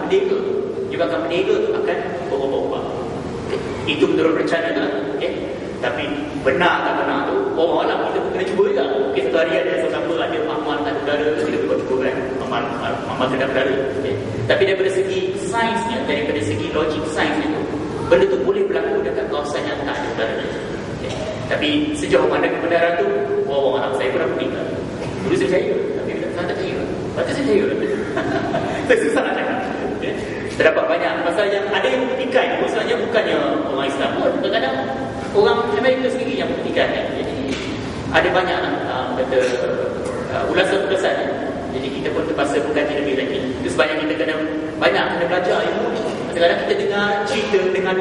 merdeka. Menyebabkan merdeka tu akan berubah-ubah. Itu menurut rencana lah. Tapi benar tak benar tu orang alam kita pun kena cuba juga. Satu hari ada siapa ada amal tak udara, kita buat cuba kan, amal tak udara. Tapi daripada segi sainsnya, daripada segi logik sainsnya tu, benda tu boleh berlaku dekat kawasan yang tak ada udara. Tapi sejauh mana kebenaran tu, orang alam saya pernah meninggal. Dulu saya percaya, tapi sekarang tak percaya. Lepas tu saya percaya. Saya susah nak cakap. Terdapat banyak pasal yang ada yang membuktikan. Maksudnya bukannya orang Islam pun, kadang-kadang orang Amerika sendiri yang membuktikan. Jadi ada banyak kata ulasan-ulasan. Jadi kita pun terpaksa mengkaji lebih lagi. Itu sebabnya kita kena belajar ilmu ni. Kadang-kadang kita dengar cerita, dengar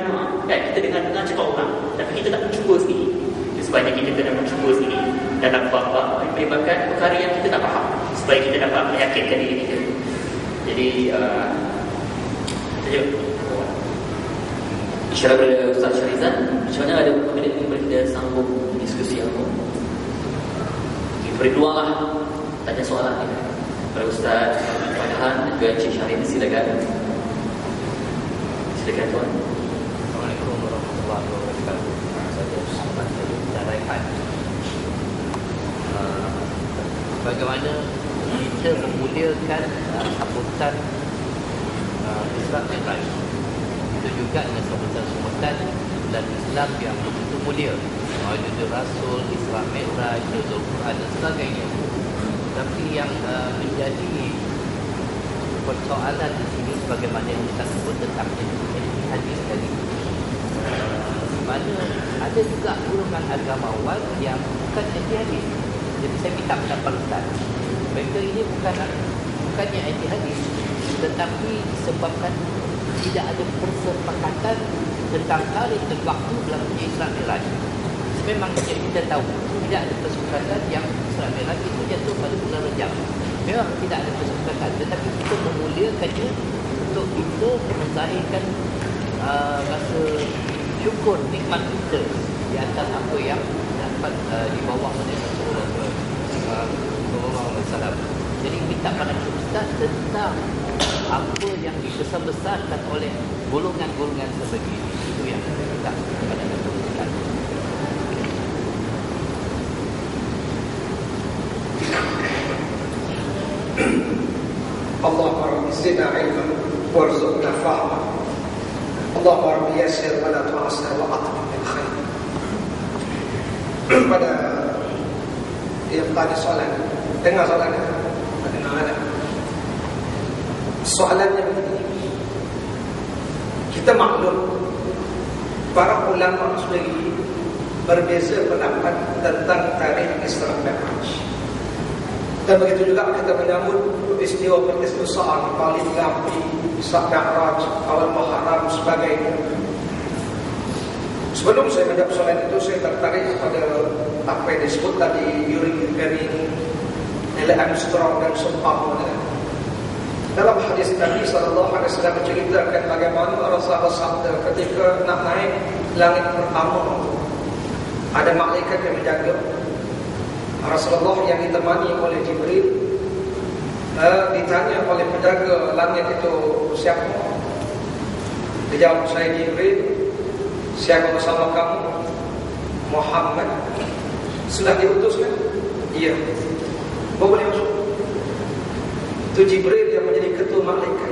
kan? Kita dengar cakap orang, tapi kita tak mencuba sendiri. Itu sebabnya kita kena mencuba sendiri dalam bab-bab melibatkan perkara yang kita tak faham, supaya kita dapat meyakinkan diri kita. Jadi InsyaAllah kepada Ustaz Syarizan, macam mana ada beberapa minit ini kita sambung diskusi ilmu. Beri peluanglah tanya soalan ini kepada Ustaz Fadhan dan juga Encik Syahrin. Silakan tuan. Assalamualaikum warahmatullahi wabarakatuh. Saya soalan dari Raihan. Bagaimana kita memuliakan sambutan Isra Mi'raj? Itu juga dengan sambutan dan Islam yang begitu mulia, Maulid Rasul, Isra Mi'raj, Nuzul Quran dan sebagainya. Tapi yang menjadi persoalan di sini bagaimana yang kita sebut tentang hadis tadi. Mana ada juga golongan agamawan yang bukan anti-hadis. Jadi saya minta pendapat Ustaz. Mereka ini bukannya anti-hadis, tetapi disebabkan tidak ada persepakatan tentang tarikh dan waktu berlakunya Isra Mi'raj. Memang kita tahu tidak ada persepakatan yang Isra Mi'raj itu jatuh pada bulan Rajab. Memang tidak ada persepakatan, tetapi kita memuliakannya untuk kita menzahirkan rasa syukur nikmat kita di atas apa yang dapat dibawa oleh Rasulullah SAW. Jadi minta pada Ustaz tentang apa yang dibesar-besarkan oleh golongan-golongan seperti ini. Itu yang kita pada Ustaz. Allahumma rabbi zidna ilman warzuqna fahma. Allahumma rabbi yassir wa la tu'assir wa atmim bil khair. Pada yang tadi soalan, dengar soalannya. Soalannya begini. Kita maklum para ulama sendiri berbeza pendapat tentang tarikh Isra Mi'raj. Dan begitu juga kita menyambut peristiwa besar Maulid Nabi, Isra Mi'raj, awal Muharram sebagainya. Sebelum saya menjawab soalan itu, saya tertarik pada apa yang disebut tadi Yuri Gagarin, Neil Armstrong dan seumpamanya. Dalam hadis Nabi SAW menceritakan bagaimana Rasulullah sabda ketika nak naik langit pertama, ada malaikat yang menjaga. Rasulullah yang ditemani oleh Jibril ditanya oleh penjaga langit itu, siapa? Dia jawab, saya Jibril. Siapa bersama kamu? Muhammad. Sudah diutuskan? Iya. Boleh masuk. Itu Jibril yang menjadi ketua malaikat.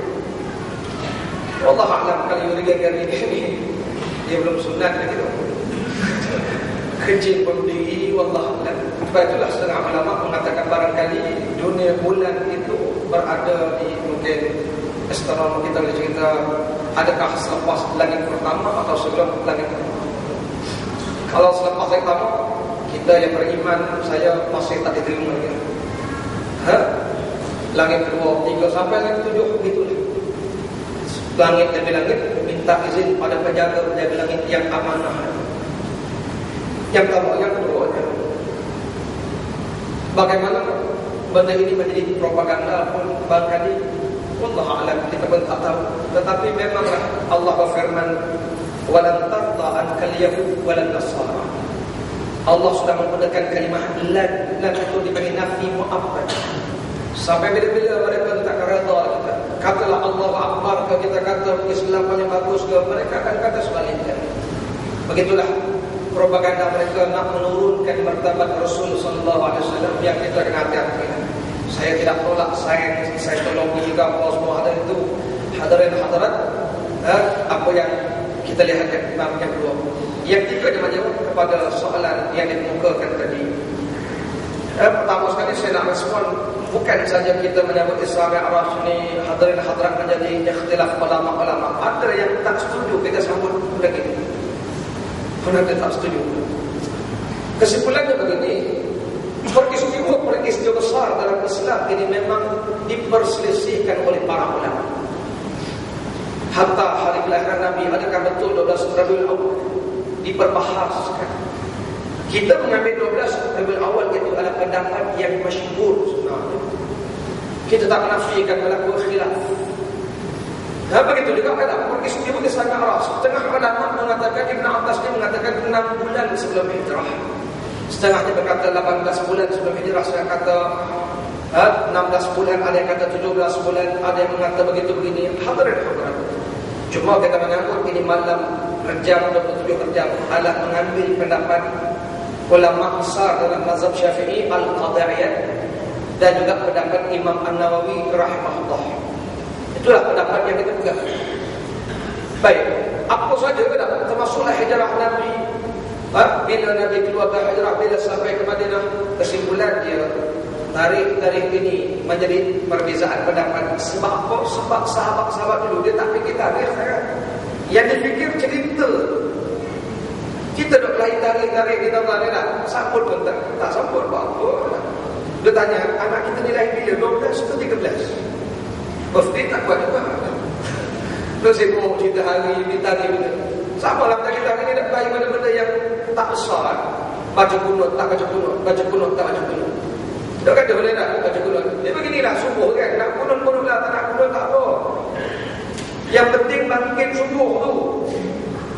Allah a'lam kalau Yuri Gagarin ini dia belum sunat begitu. Kecil berdiri, wallah a'lam. Sebab itulah setengah ulama mengatakan barangkali dunia bulan itu berada di mungkin astronom kita boleh cerita, adakah selepas langit pertama atau sebelum langit pertama. Kalau selepas langit pertama, kita yang beriman, saya masih tak diterima ya. Langit kedua, 3 sampai langit 7 begitu. Langit demi langit minta izin pada penjaga langit yang amanah. Yang pertama, yang kedua, bagaimana benda ini menjadi propaganda pun barangkali wallahu a'lam, kita pun tak tahu. Tetapi memanglah Allah berfirman, walan tarda ankal yahud walan nasara. Allah sudah menggunakan kalimah lan itu dibagi nafi mu'abbad. Sampai bila-bila mereka tak redha kita, katalah Allahu Akbar atau kita kata Islam punya bagus ke, mereka akan kata sebaliknya. Begitulah propaganda mereka nak menurunkan martabat Rasul sallallahu alaihi wasallam yang kita kena hati-hati. Saya tidak tolak sains, sainteknologi juga apa semua ada itu. Hadirin hadirat, apa yang kita lihat yang kedua. Yang ketiga dia menjawab kepada soalan yang dikemukakan tadi. Pertama sekali saya nak respon, bukan saja kita menyambut Isra Mi'raj ni hadirin hadirat menjadi ikhtilaf ulama-ulama. Ada yang tak setuju kita sambut lagi. Kenapa tak setuju? Kesimpulannya begini, peristiwa besar dalam Islam ini memang diperselisihkan oleh para ulama. Hatta hari kelahiran Nabi, adakah betul 12 Rabiul Awal? Diperbahaskan. Kita mengambil 12 Rabiul Awal itu adalah pendapat yang masyhur sebenarnya. Kita tak menafikan berlaku khilaf. Begitu juga pada peristiwa Isra Mi'raj. Setengah ulama mengatakan, Ibn Abbas dia mengatakan 6 bulan sebelum hijrah. Setengahnya berkata 18 bulan sebelum hijrah. Saya kata 16 bulan, ada yang kata 17 bulan, ada yang mengata begitu begini. Hadirin hadirat. Cuma kita mengaku ini malam rejam 27 rejam adalah mengambil pendapat ulama besar dalam mazhab Syafi'i Al-Qadha'iyah dan juga pendapat Imam An-Nawawi rahimahullah. Itulah pendapat yang kita pegang. Baik, apa saja pendapat termasuklah hijrah Nabi. Bila Nabi keluar ke hijrah, bila sampai ke Madinah, kesimpulan dia tarikh ini menjadi perbezaan pendapat. Sebab apa? Sebab sahabat-sahabat dulu dia tak fikir tarikh kan? Yang dia fikir cerita. Kita dok lain tarikh kita tak ada. Sambut pun tak sambut apa. Dia tanya, anak kita nilai bila? 12 atau 13? Birthday tak buat juga. Terus sibuk cerita hari ni tarikh bila. Sama lah kita hari ni nak bagi benda-benda yang tak besar. Baca kunut, tak baca kunut. Baca kunut, tak baca kunut. Dia kata boleh tak baca kunut. Dia beginilah subuh kan. Nak kunut lah, tak nak kunut tak apa. Yang penting bangkit subuh tu.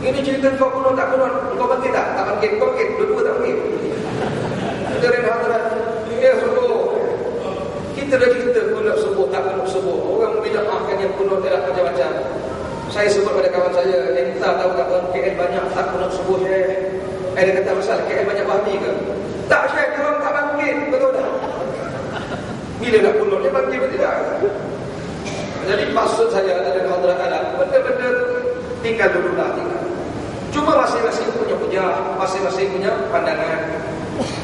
Ini cerita kau kunut tak kunut. Kau bangkit tak? Tak bangkit. Kau bangkit. Dua-dua tak bangkit. Hadirin hadirat. Ya subuh. Kita dah cerita kunut subuh, tak kunut subuh. Orang membida'ahkan yang kunut adalah macam-macam. Saya sebut pada kawan saya, entah tahu tak KL banyak tak kunut subuh Syekh. Dia kata pasal KL banyak wahmi ke? Tak Syekh, orang tak bangkit. Betul tak? Bila nak kunut, dia bangkit ke tidak? Jadi maksud saya adalah hadirat alam, benda-benda tu tinggal dululah, tinggal. Cuma masing-masing punya hujah, masing-masing punya pandangan.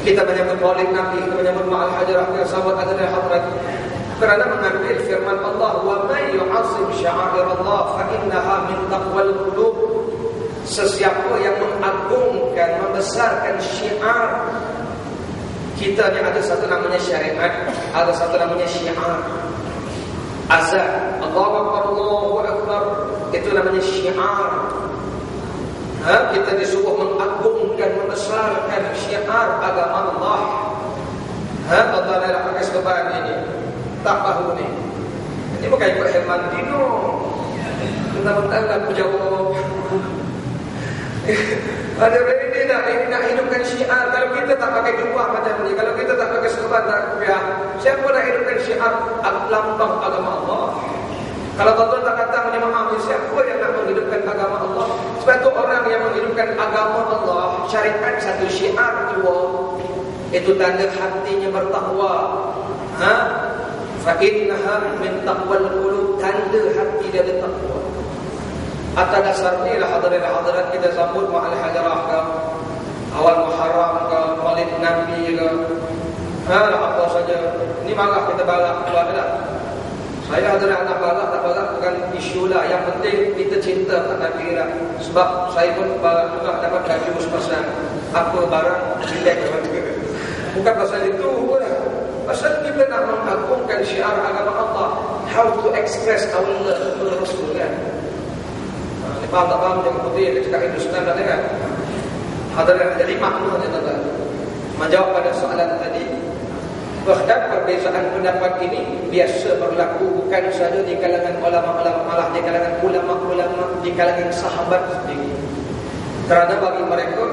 Kita menyambut Maulid Nabi, kita menyambut Ma'al Hajarah, kita sambut adalah hadirat. Kerana mengambil firman Allah, wa may yu'azzim sya'air Allah fa innaha min taqwal qulub. Sesiapa yang mengagungkan, membesarkan syiar. Kita ni ada satu namanya syariat, ada satu namanya syiar. Azan, Allahu Akbar, Allahu Akbar, itu namanya syiar. Kita disuruh mengagungkan, membesarkan syiar agama Allah. Allah nak pakai sekeban ini, tak tahu ni. Ini bukan ikut Herman Dino. Mentang-mentang aku jawab. Ada ini nak hidupkan syiar. Kalau kita tak pakai jubah macam ni, kalau kita tak pakai sekeban tak kopiah, siapa nak hidupkan syiar lambang agama Allah? Kalau tuan-tuan tak datang menyemahami, siapa yang nak menghidupkan agama Allah? Sebab itu orang yang menghidupkan agama Allah, syariat satu, syiar kedua, itu tanda hatinya bertakwa. Fa innaha min taqwal qulub, tanda hati dia bertakwa. Atas dasar inilah hadirin-hadirat kita sambut Ma'al Hajarah ke, awal Muharram ke, Maulid Nabi ke, apa saja. Ini malah kita balak keluar dah. Saya hadirin anak balak tak balak bukan isu lah. Yang penting kita cinta kat Nabi lah. Sebab saya pun balak juga dapat gaji pasal apa barang jelek. Bukan pasal itu pun lah. Pasal kita nak mengagungkan syiar agama Allah. How to express our love to Rasul kan. Faham tak faham yang putih yang cakap Hindustan tadi kan? Hadirin jadi makna saja tuan-tuan. Menjawab pada soalan tadi, bahkan perbezaan pendapat ini biasa berlaku bukan sahaja di kalangan ulama-ulama, malah di kalangan ulama-ulama, di kalangan sahabat sendiri. Kerana bagi mereka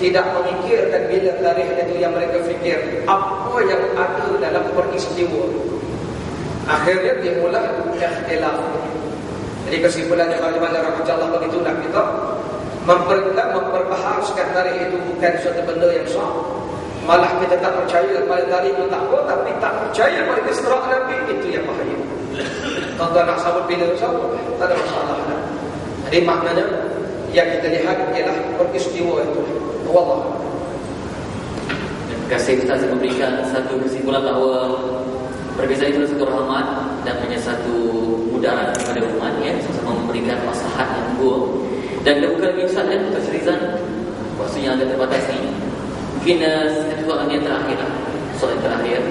tidak memikirkan bila tarikh itu yang mereka fikir apa yang ada dalam peristiwa. Akhirnya dimulai ikhtilaf. Jadi kesimpulannya bagaimana rahmatullah begitulah kita memperbaharuskan tarikh itu bukan suatu benda yang sah. Malah kita tak percaya pada tarikh itu tak apa, tapi tak percaya pada Isra' Nabi, itu yang bahaya. Tuan-tuan nak sabut bila sabut, tak ada masalah. Jadi maknanya yang kita lihat ialah peristiwa itu. Wallah. Terima kasih Ustaz memberikan satu kesimpulan bahawa perbezaan itu satu rahmat dan punya satu mudarat kepada umat, ya, sama-sama memberikan maslahat yang buruk. Dan kita buka lagi Ustaz, ya, Ustaz Rizal, waktu yang agak terbatas ni. Mungkin satu soalan yang terakhir lah. Soalan terakhir,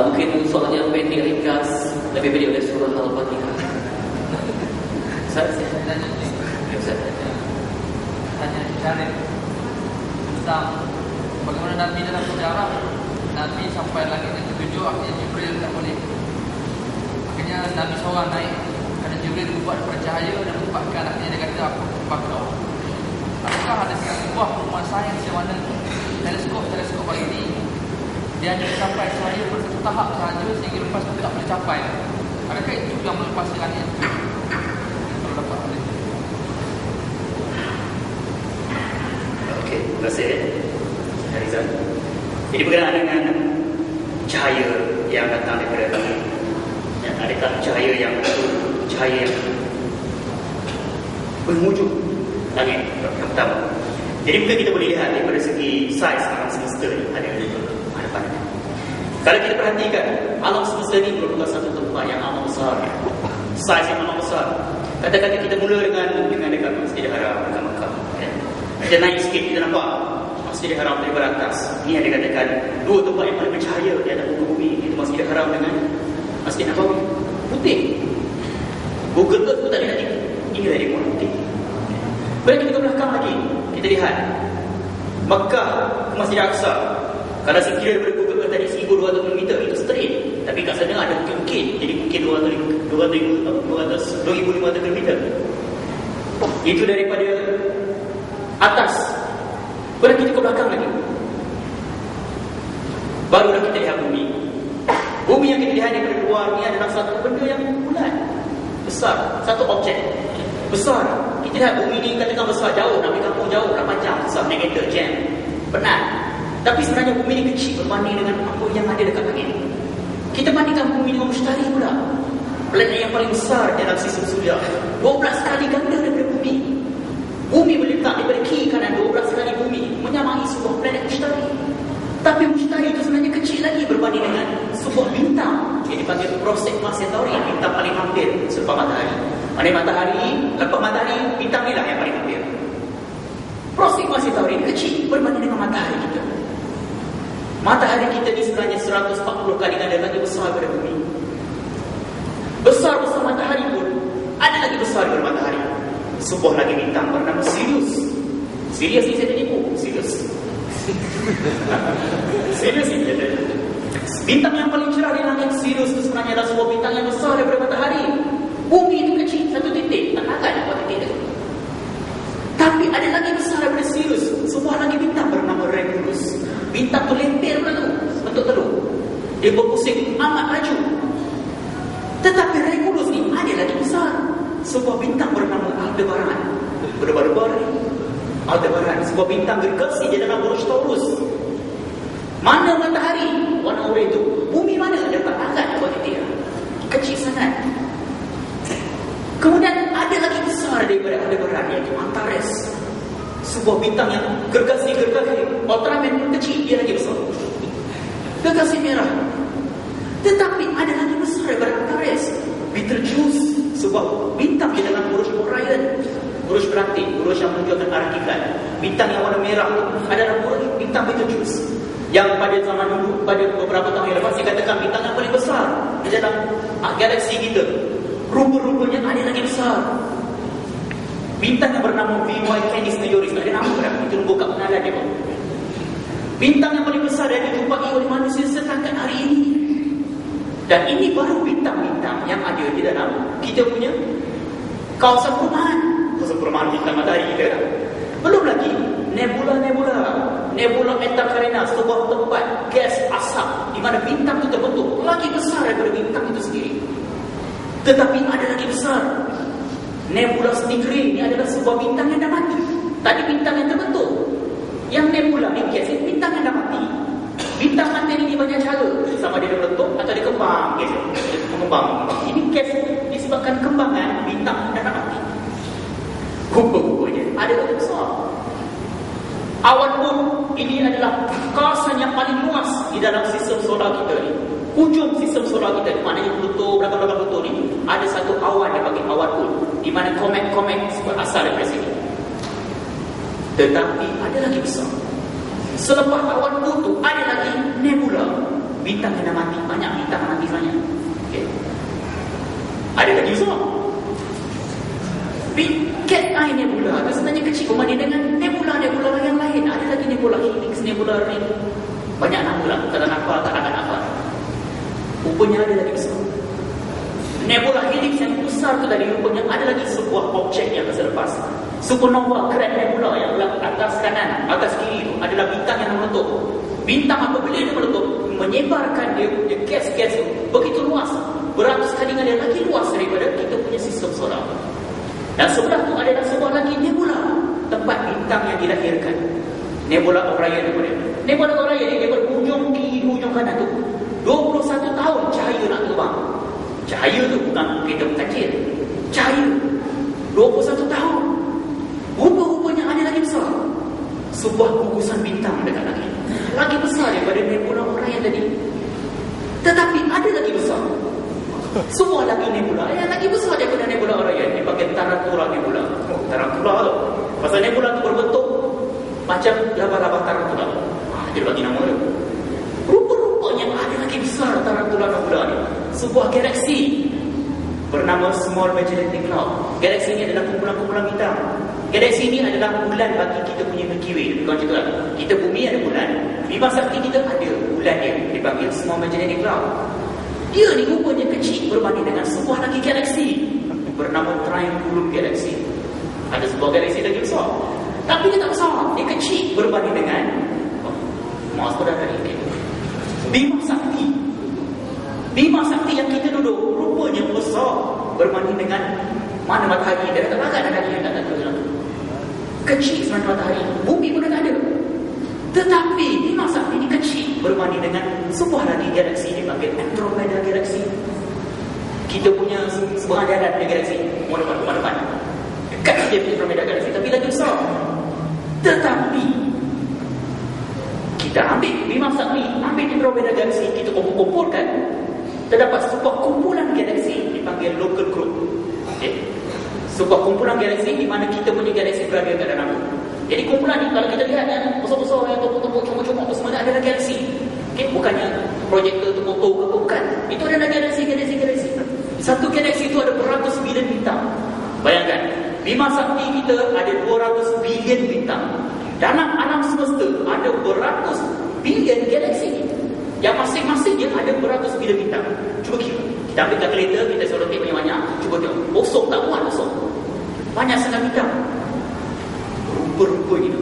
mungkin soalan yang pendek ringkas, lebih pendek oleh surah Al-Fatihah. Ustaz, Ustaz Tanya Syarif tentang bagaimana Nabi dalam sejarah. Nabi sampai langit yang ketujuh, akhirnya Jibril tak boleh. Akhirnya Nabi seorang naik, kerana Jibril membuat bercahaya dan menyebabkan anaknya. Dia kata aku terbakar. Apakah ada sebuah penemuan sains yang mana teleskop hari ini dia hanya sampai cahaya pada satu tahap sahaja, sehingga lepas itu tak boleh capai? Adakah itu yang melepas langit itu? Kalau dapat boleh. Okey, terima kasih Rizal. Jadi berkenaan dengan cahaya yang datang daripada langit, ya, adakah cahaya yang berwujud langit yang pertama. Jadi mungkin kita boleh lihat daripada segi saiz alam semesta ni ada hadapan. Kalau kita perhatikan, alam semesta ni merupakan satu tempat yang amat besar, saiz yang amat besar. Kata-kata kita mula dengan dekat Masjidil Haram, dekat Makkah, ya. Kita naik sikit, kita nampak Masjidil Haram daripada atas. Ini yang dikatakan dua tempat yang paling bercahaya di atas muka bumi, iaitu Masjidil Haram dengan Masjid Nabawi. Putih. Google Earth pun tak ada lagi. Inilah dia pun putih. Bila kita ke belakang lagi, kita lihat Makkah ke Masjid Al-Aqsa. Kalau sekira daripada Google Earth tadi 1,200 km, itu straight. Tapi kat sana ada bukit, jadi mungkin 2,500 km. Itu daripada atas. Bila kita ke belakang lagi, barulah kita lihat bumi. Bumi yang kita lihat daripada luar ni adalah satu benda yang bulat, besar, satu objek besar. Kita lihat bumi ni katakan besar, jauh, nak pergi kampung jauh, 8 jam, susah, negator, jam, penat. Tapi sebenarnya bumi ni kecil berbanding dengan apa yang ada dekat langit. Kita bandingkan bumi dengan Mushtari pula, planet yang paling besar dalam sistem suria, 12 kali ganda daripada bumi. Bumi berletak daripada kiri kanan 12 kali bumi, menyamai sebuah planet Mushtari. Tapi Mushtari itu sebenarnya kecil lagi berbanding dengan sebuah bintang yang dipanggil Proxima Centauri, bintang paling hampir selepas matahari. Mana matahari, lepas matahari, bintang ni lah yang paling hampir. Proxima Centauri kecil berbanding dengan matahari kita. Matahari kita ni sebenarnya 140 kali ganda lagi besar daripada bumi. Besar-besar matahari pun ada lagi besar daripada matahari. Sebuah lagi bintang bernama Sirius. Sirius ni saya tipu, Sirius. Sirius ni dia. Bintang yang paling cerah di langit, Sirius itu sebenarnya adalah sebuah bintang yang besar daripada matahari. Bumi itu kecil, satu titik, tak akan buat titik itu. Tapi ada lagi besar daripada Sirius, sebuah lagi bintang bernama Regulus. Bintang tu lempir lalu, bentuk telur. Dia berpusing amat laju. Tetapi Regulus ni ada lagi besar, sebuah bintang bernama Aldebaran. Berdebar-debar Aldebaran, sebuah bintang gergasi di dalam Buruj Taurus. Mana matahari, warna oranye itu? Bumi mana dia tak angkat buat titik? Kecil sangat. Kemudian ada lagi besar daripada Aldebaran, iaitu Antares. Sebuah bintang yang gergasi, Ultraman pun kecil, dia lagi besar. Gergasi merah. Tetapi ada lagi besar daripada Antares, Betelgeuse, sebuah bintang di dalam Buruj Orion. Buruj berantik, buruj yang menunjukkan arah kiblat. Bintang yang warna merah adalah buruj bintang Betelgeuse, yang pada zaman dulu, pada beberapa tahun yang lepas, dikatakan bintang yang paling besar di dalam galaksi kita. Rupa-rupanya ada lagi besar. Bintang yang bernama VY Canis Majoris, ada nama berapa? Itu buka pengenalan dia. Bintang yang paling besar yang dijumpai oleh manusia setakat hari ini. Dan ini baru bintang-bintang yang ada di dalam kita punya kawasan perumahan. Kawasan perumahan bintang matahari kita. Belum lagi Nebula Eta Carina, sebuah tempat gas asap di mana bintang itu terbentuk lagi besar daripada bintang itu sendiri. Tetapi ada lagi besar Nebula Stigrey ini adalah sebuah bintang yang dah mati. Tadi bintang yang terbentuk. Yang nebula ni gas ni bintang yang dah mati. Bintang mati ni banyak cara. Sama dia berbentuk atau dia kembang. Gas dia mengembang. Ini gas disebabkan kembangan bintang yang dah mati. Rupa-rupanya ada yang besar. Awan pun ini adalah kawasan yang paling luas di dalam sistem solar kita ni. Hujung sistem solar kita ni, maknanya Pluto, belakang-belakang Pluto ni, ada satu awan yang panggil awan pun, di mana komet-komet berasal daripada sini. Tetapi ada lagi besar. Selepas awan pun tu ada lagi nebula, bintang yang dah mati. Banyak bintang mati sebenarnya. Okay. Ada lagi besar. Cat Eye Nebula itu sebenarnya kecil berbanding dengan nebula-nebula yang lain. Ada lagi nebula Helix, nebula Ring. Banyak nama lah, bukan apa, tak akan apa. Rupanya ada lagi besar. Nebula Helix yang besar tu tadi, rupanya ada lagi sebuah objek yang selepas. Supernova Grand Nebula yang atas kanan, atas kiri itu adalah bintang yang meletup. Bintang apabila dia meletup, menyebarkan dia punya gas-gas itu begitu luas, beratus kali kali lagi luas daripada kita punya sistem solar. Dan sebelah tu adalah sebuah lagi nebula, tempat bintang yang dilahirkan. Nebula Orion namanya. Nebula Orion ni dia berhujung kiri, hujung kanan tu 21 tahun cahaya nak terbang. Cahaya tu bukan kereta kecil. Cahaya 21 tahun. Rupa-rupanya ada lagi besar. Sebuah gugusan bintang dekat langit. Lagi besar daripada nebula Orion tadi. Tetapi ada lagi besar. Sebuah lagi nebula yang lagi besar daripada nebula Orion, dipanggil Tarantula Nebula. Tarantula tu. Pasal nebula tu berbentuk macam laba-laba tarantula. Dia bagi nama dia. Rupa-rupanya ada lagi besar Tarantula Nebula ni. Sebuah galaksi bernama Small Magnetic Cloud. Galaksi ini adalah kumpulan-kumpulan bintang. Galaksi ini adalah bulan bagi kita punya Milky Way. Bukan macam tu lah. Kita bumi ada bulan, Bima Sakti kita ada bulan dia, dipanggil Small Magnetic Cloud. Dia ni rupanya kecil berbanding dengan sebuah lagi galaksi bernama Triangulum Galaxy. Ada sebuah galaksi lagi besar, tapi dia tak besar. Dia kecil berbanding dengan Mars pada hari ini. Bima Sakti. Bima Sakti yang kita duduk rupanya besar berbanding dengan mana matahari. Dia tak agak ada lagi yang tak ada. Kecil sebenarnya matahari. Bumi pun tak ada. Tetapi Bima Sakti ini kecil berbanding dengan sebuah lagi galaksi dipanggil Andromeda Galaxy. Kita punya sebuah jalan dari galaksi depan. Dekat saja Andromeda Galaxy, tapi lagi besar. Tetapi kita ambil Bima Sakti, ambil Andromeda Galaxy, kita kumpulkan, terdapat sebuah kumpulan galaksi dipanggil Local Group. Okay. Sebuah kumpulan galaksi di mana kita punya galaksi berada kat dalam. Jadi kumpulan ni kalau kita lihat yang besar-besar yang tumpuk-tumpuk comot-comot tu semua adalah galaksi. Okay, bukannya projektor tu motor ke, bukan. Itu adalah galaksi. Satu galaksi itu ada beratus bilion bintang. Bayangkan, Bima Sakti kita ada 200 bilion bintang. Dalam alam semesta ada beratus bilion galaksi. Yang masing-masingnya ada beratus bilion bintang. Cuba kira. Kita ambil kalkulator, kita suruh tengok banyak-banyak. Cuba tengok. Kosong tak buat kosong. Banyak sangat bintang. Rupa-rupa itu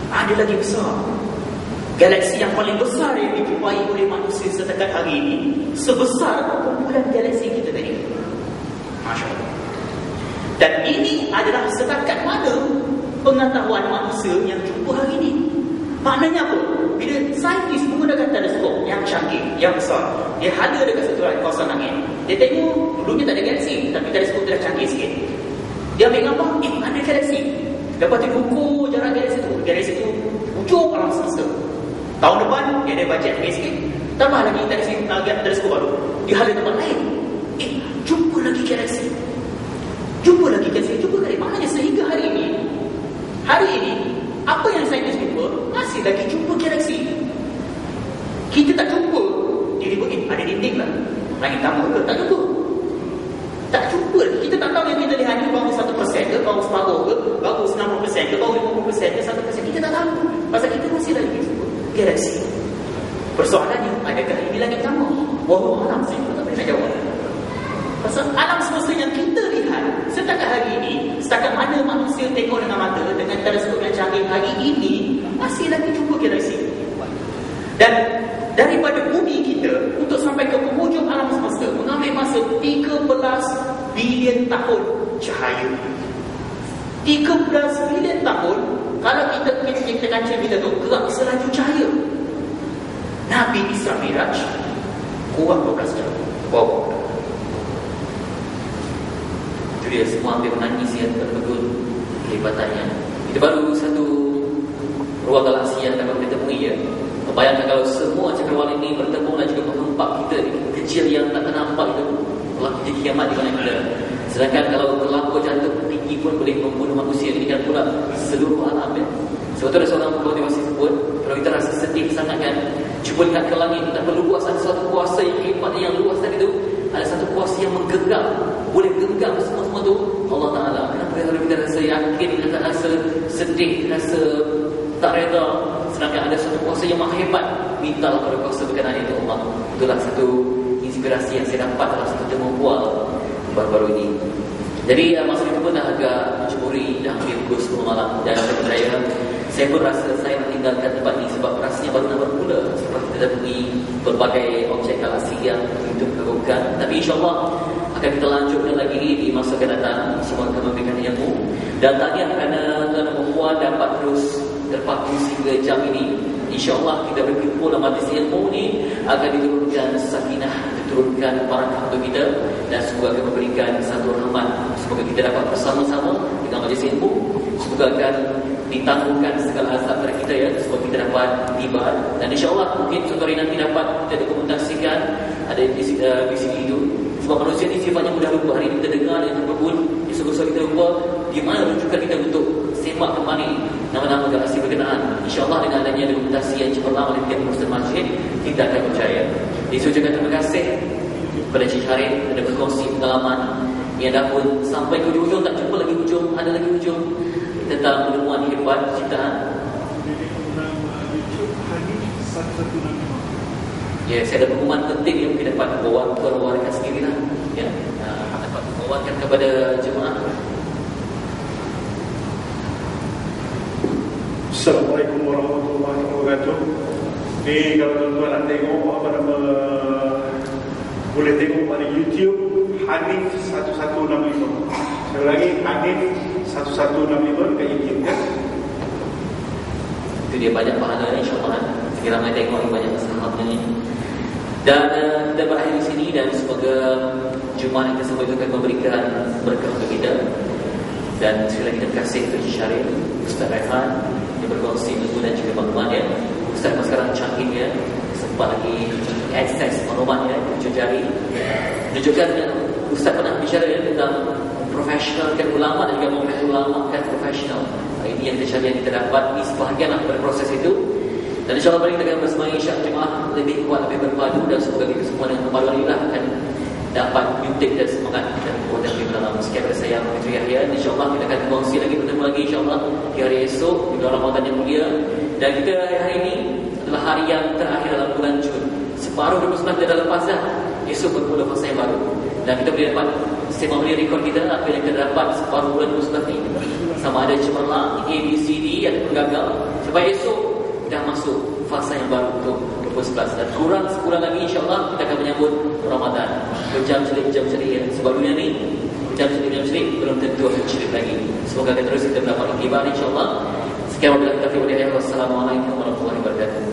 ada lagi besar. Galaksi yang paling besar yang dijumpai oleh manusia setakat hari ini sebesar kumpulan galaksi kita tadi. Masya Allah. Dan ini adalah setakat mana pengetahuan manusia yang jumpa hari ini. Maknanya apa? Bila saintis menggunakan teleskop yang canggih, yang besar, dia ada dekat satu kawasan langit, dia tengok, dulunya tak ada galaksi, tapi teleskop dia dah canggih sikit. Dia ambil gambar, ada galaksi. Lepas tu ukur jarak galaksi tu. Galaksi tu ujung alam semesta. Tahun depan dia ada bajet lagi sikit, tambah lagi teleskop baru, dia hala tempat lain. Jumpa lagi galaksi. Jumpa lagi. Maknanya sehingga hari ini apa yang saintis jumpa, masih lagi jumpa galaksi. Kita tak jumpa. Jadi ada dinding lah, langit tamu ke, tak jumpa. Kita tak tahu yang kita lihat ni baru 1% ke, baru separuh ke, baru 90% ke, baru 50% ke, 1%. Kita tak tahu. Pasal kita masih lagi jumpa galaksi. Persoalannya, adakah ini langit tamu? Wallahu a'lam, saya tak boleh nak jawab. Pasal alam semesta yang kita lihat setakat hari ini, setakat mana manusia tengok dengan mata, dengan teleskop yang canggih hari ini, masih lagi jumpa galaksi. Dan daripada bumi kita untuk sampai ke penghujung alam semesta mengambil masa 13 bilion tahun. cahaya. 13 tahun kalau kita kancing kita tu gerak selaju cahaya. Nabi Isra Miraj kurang 12 jam. Wow. Itu dia, semua hampir menangis ya, terpegun kehebatannya. Itu baru satu ruang galaksi yang dapat kita temui ya. Bayangkan kalau semua cakrawala ini bertemu dan juga menghempap kita kecil yang tak ternampak itu, telah jadi kiamat di mana kita. Sedangkan kalau terlampau jatuh tinggi pun boleh membunuh manusia. Ini kan pula seluruh alam ya. Sebab tu ada seorang puluh dewasa sebut, kalau kita rasa sedih sangat kan, cuba lihat ke langit, tak perlu buat satu kuasa yang hebat yang luas tadi tu. Ada satu kuasa yang menggenggam, boleh genggam semua tu, Allah Ta'ala. Kenapa kalau kita rasa yakin, kita rasa sedih, rasa tak reda, sedangkan ada satu kuasa yang maha hebat, mintalah pada kuasa berkenaan itu Allah. Itulah satu inspirasi yang saya dapat dalam satu temu bual baru-baru ini. Jadi masa itu pun dah agak mencuri, dah hampir pukul 10 malam. Dan saya pun rasa saya nak tinggalkan tempat ini sebab rasanya baru nak bermula. Sebab kita dah temui berbagai objek galaksi yang hidup kegugkan. Tapi insyaAllah akan kita lanjutkan lagi di masa akan datang. Semua akan memberikan ilmu. Dan tahniah kerana tuan dan puan dapat terus terpaku sehingga jam ini. InsyaAllah kita berkumpul dalam majlis ilmu ni akan diturunkan sakinah, diturunkan barakah untuk kita, dan semoga akan memberikan satu rahmat. Semoga kita dapat bersama-sama dengan majlis ilmu. Semoga akan ditangguhkan segala azab dari kita ya. Semoga kita dapat tiba. Dan insyaAllah mungkin suatu hari nanti dapat kita dokumentasikan ada visi itu. Sebab manusia ini sifatnya mudah lupa. Hari ini kita dengar dan berbun, esok-esok kita lupa. Di mana rujukan kita untuk semak kembali nama-nama galaksi berkenaan. InsyaAllah dengan adanya dokumentasi yang cemerlang oleh pihak Muslim Masjid, kita akan percaya. Jadi saya ucapkan terima kasih kepada Cik Harif dan berkongsi pengalaman yang dah pun sampai ke ujung-ujung, tak jumpa lagi ujung, ada lagi ujung tentang penemuan hebat ciptaan. Ya, saya ada pengumuman penting yang mungkin dapat bawakan sendiri lah. Ya, dapat bawakan kepada jemaah. Assalamualaikum warahmatullahi wabarakatuh. Ni kalau tuan-tuan nak tengok boleh tengok pada YouTube Hanif 1165. Sekali lagi Hanif 1165 dekat YouTube kan. Itu dia, banyak pahala insya-Allah. Kita ramai tengok ni, banyak sahabatnya ni. Dan kita berakhir di sini dan semoga Jumaat kita semua itu akan memberikan berkah untuk kita. Dan sekali lagi terima kasih kepada Syarif, Ustaz Rehan yang berkongsi ilmu dan juga maklumat ya. Ustaz sekarang canggih ya, sempat lagi akses maklumat ya, hujung jari. Menunjukkan Ustaz pernah bicara ya, tentang profesionalkan ulama dan juga mengulamakan profesional. Ini yang kita cari, yang kita dapat, ini sebahagian pada proses itu. Dan insyaAllah kita akan bersama insya' jemaah lebih kuat, lebih berpadu, dan semoga kita semua dengan perpaduan inilah akan dapat nyuntik dan semangat dan kuat lebih dalam. Sekian dari saya, Fitri Yahya. InsyaAllah kita akan kongsi lagi, bertemu lagi insyaAllah di hari esok di bulan Ramadan yang mulia. Dan kita hari ini adalah hari yang terakhir dalam bulan Jun. Separuh 2019 kita dah lepas dah. Esok bermula fasa yang baru. Dan kita boleh dapat sembang beli rekod kita, apa yang kita dapat separuh bulan 2019 ni. Sama ada cemerlang, A, B, C, D ataupun gagal. Sebab esok dah masuk fasa yang baru untuk 2011. Dan kurang sebulan lagi insyaAllah kita akan menyambut Ramadan. Jam celik ya. Sebab dunia ni jam celik belum tentu akan celik lagi. Semoga kita terus kita mendapat iktibar insyaAllah. Sekian wabillahi taufiq wal hidayah. Wassalamualaikum warahmatullahi wabarakatuh.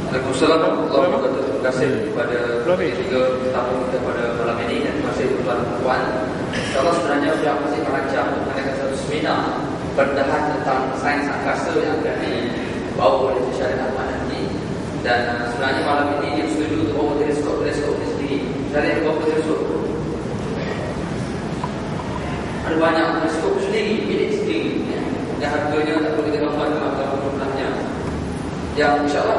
Waalaikumsalam warahmatullahi wabarakatuh. Terima kasih kepada tiga tamu kita pada malam ini, dan terima kasih tuan puan. Kalau sebenarnya sudah masih merancang mengadakan satu seminar berdahan tentang sains angkasa yang akan dibawa oleh Syarif Ahmad nanti. Dan sebenarnya malam ini dia setuju untuk bawa teleskop ni sendiri. Syarif bawa teleskop. Ada banyak teleskop sendiri, milik sendiri. Yang harganya tak boleh kita gambarkan jumlahnya. Yang insyaAllah